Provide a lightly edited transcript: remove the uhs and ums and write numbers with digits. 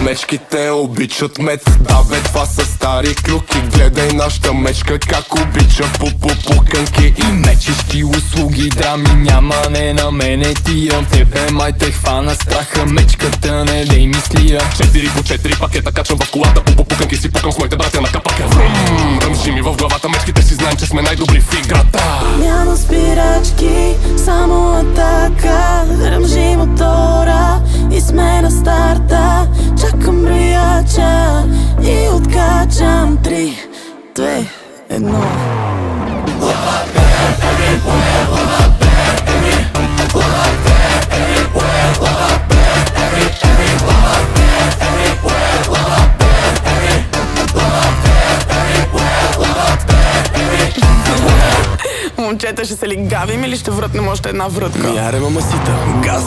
Мечките обичат мед. Да бе, това са стари клюки. Гледай нашата мечка как обича пуканки и мечещи услуги. Драми няма, не на мене ти имам тебе. Май те хвана страха, мечката не дей мислия. 4 по 4 пакета качвам в колата. Пуканки си пукам с моите братя на капака. Ръмжи ми в главата, мечките си знаем, че сме най-добри в играта. Няма спирачки, само атака. Ръмжи мотора и сме на старта. Чакам брояча и откачам 3, 2, 1. Момчета, ще се ли гавим или ще врътнем още една врътка? Яре, мамасита, газ.